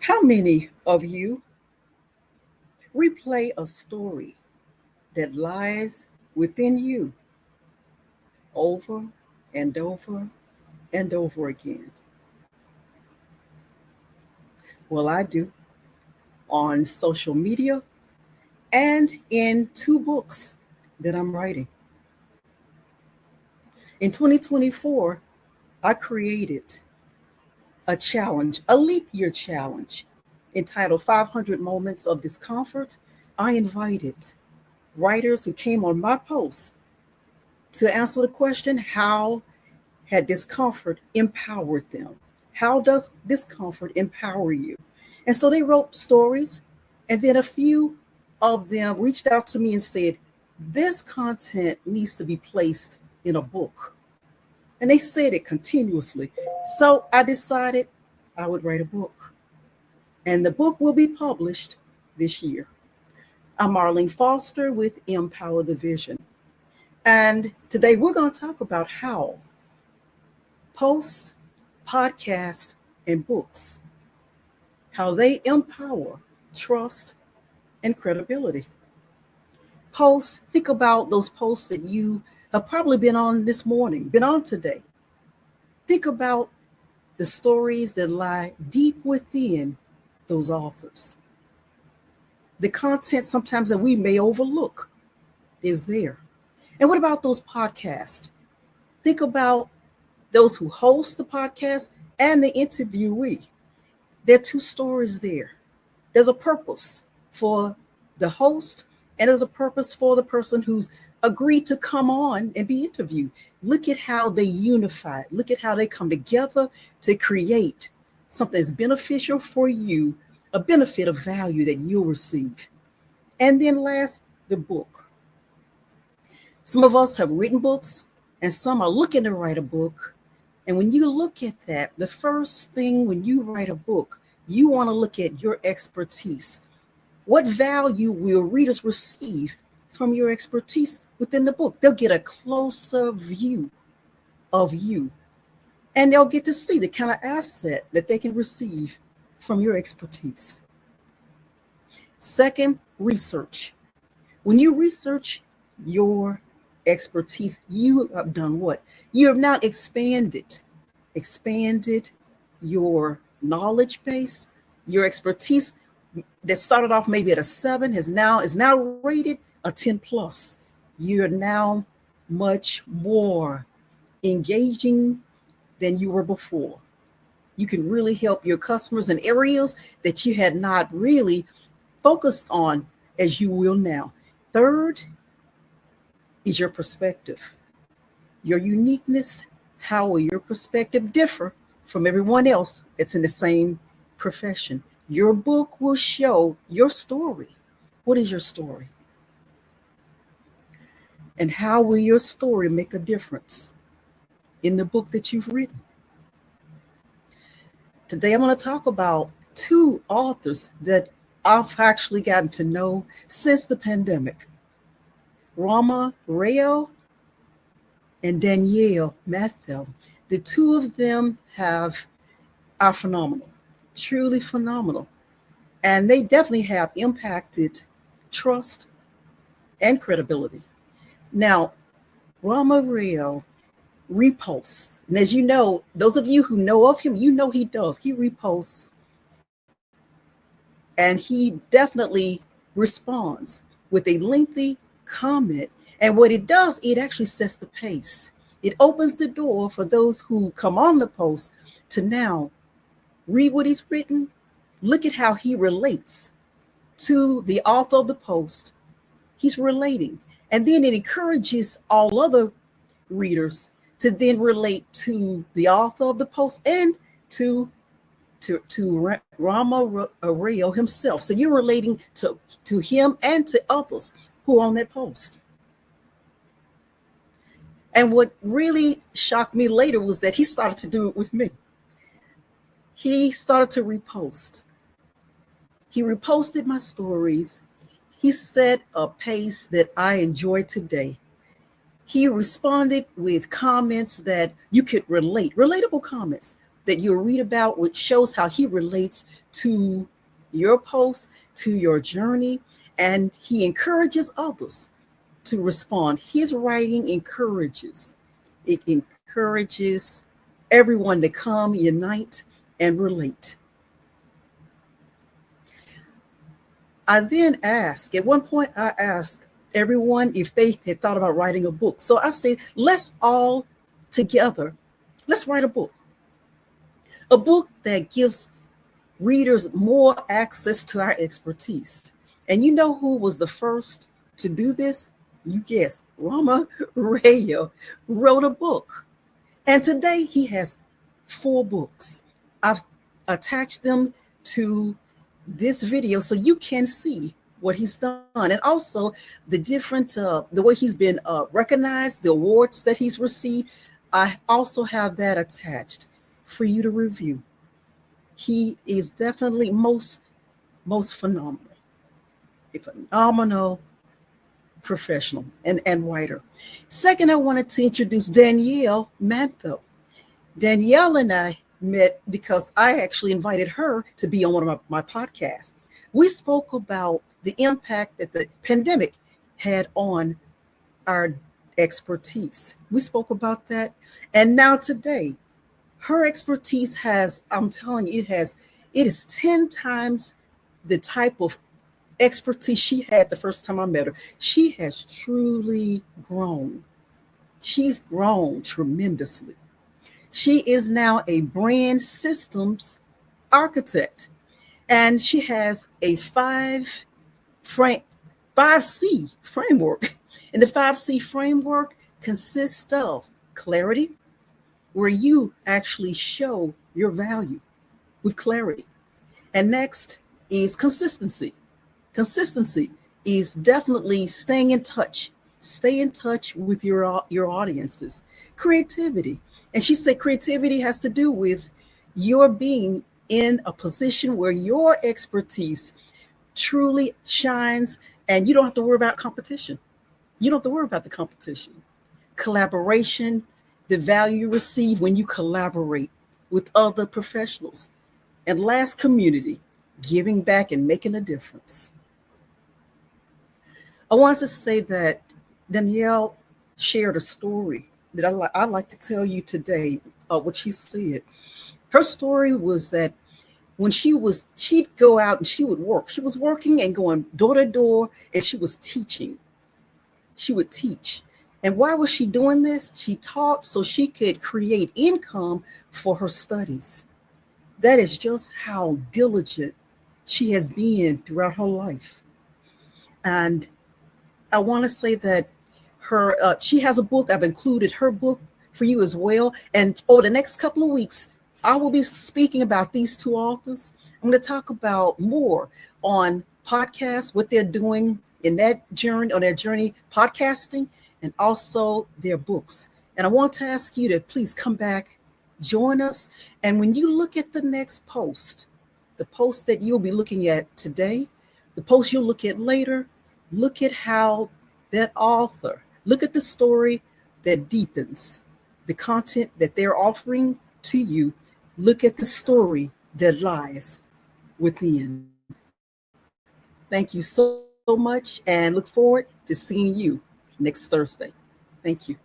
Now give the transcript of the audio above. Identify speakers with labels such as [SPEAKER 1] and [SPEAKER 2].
[SPEAKER 1] How many of you replay a story that lies within you over and over and over again? Well, I do, on social media and in two books that I'm writing. In 2024, I created a challenge, a leap year challenge entitled 500 Moments of Discomfort. I invited writers who came on my post to answer the question, how had discomfort empowered them? How does discomfort empower you? And so they wrote stories, and then a few of them reached out to me and said, this content needs to be placed in a book. And they said it continuously. So I decided I would write a book. And the book will be published this year. I'm Marlene Foster with Empower the Vision. And today we're going to talk about how posts, podcasts, and books, how they empower trust and credibility. Posts, think about those posts that you have probably been on this morning, been on today. Think about the stories that lie deep within those authors. The content sometimes that we may overlook is there. And what about those podcasts? Think about those who host the podcast and the interviewee. There are two stories there. There's a purpose for the host, and there's a purpose for the person who's agreed to come on and be interviewed. Look at how they unify. Look at how they come together to create something that's beneficial for you, a benefit of value that you'll receive. And then last, the book. Some of us have written books, and some are looking to write a book. And when you look at that, the first thing when you write a book, you want to look at your expertise. What value will readers receive from your expertise within the book? They'll get a closer view of you, and they'll get to see the kind of asset that they can receive from your expertise. Second, research. When you research your expertise, you have done what? You have now expanded your knowledge base. Your expertise that started off maybe at a 7 is now rated a 10 plus. You're now much more engaging than you were before. You can really help your customers in areas that you had not really focused on as you will now. Third is your perspective, your uniqueness. How will your perspective differ from everyone else that's in the same profession? Your book will show your story. What is your story? And how will your story make a difference in the book that you've written? Today, I'm going to talk about two authors that I've actually gotten to know since the pandemic. Rama and Danielle Mantho. The two of them are phenomenal, truly phenomenal. And they definitely have impacted trust and credibility. Now, Rama reposts. And as you know, those of you who know of him, you know he does. He reposts. And he definitely responds with a lengthy comment. And what it does, it actually sets the pace. It opens the door for those who come on the post to now read what he's written, look at how he relates to the author of the post. He's relating. And then it encourages all other readers to then relate to the author of the post and to Rama himself. So you're relating to him and to others who are on that post. And what really shocked me later was that he started to do it with me. He started to repost. He reposted my stories. He set a pace that I enjoy today. He responded with comments that you could relate, relatable comments that you'll read about, which shows how he relates to your post, to your journey, and he encourages others to respond. His writing encourages. It encourages everyone to come, unite, and relate. I then asked, at one point, I asked everyone if they had thought about writing a book. So I said, let's all together, let's write a book that gives readers more access to our expertise. And you know who was the first to do this? You guessed, Rama Rayo wrote a book. And today he has 4 books. I've attached them to this video so you can see what he's done, and also the different the way he's been recognized, the awards that he's received. I also have that attached for you to review. He is definitely most phenomenal, a phenomenal professional and writer. Second, I wanted to introduce Danielle Mantho. Danielle and I met because I actually invited her to be on one of my podcasts. We spoke about the impact that the pandemic had on our expertise. We spoke about that. And now today, her expertise has, I'm telling you, it is 10 times the type of expertise she had the first time I met her. She has truly grown. She's grown tremendously. She is now a brand systems architect, and she has a 5C framework. And the 5C framework consists of clarity, where you actually show your value with clarity. And next is consistency. Consistency is definitely staying in touch. Stay in touch with your audiences. Creativity. And she said creativity has to do with your being in a position where your expertise truly shines and you don't have to worry about competition. You don't have to worry about the competition. Collaboration, the value you receive when you collaborate with other professionals. And last, community, giving back and making a difference. I wanted to say that Danielle shared a story that I'd like to tell you today, what she said. Her story was that when she'd go out and she would work. She was working and going door to door, and she was teaching. She would teach. And why was she doing this? She taught so she could create income for her studies. That is just how diligent she has been throughout her life. And I want to say that she has a book. I've included her book for you as well. And over the next couple of weeks, I will be speaking about these 2 authors. I'm going to talk about more on podcasts, what they're doing in that journey, on their journey podcasting, and also their books. And I want to ask you to please come back, join us. And when you look at the next post, the post that you'll be looking at today, the post you'll look at later, look at how that author, look at the story that deepens the content that they're offering to you. Look at the story that lies within. Thank you so much, and look forward to seeing you next Thursday. Thank you.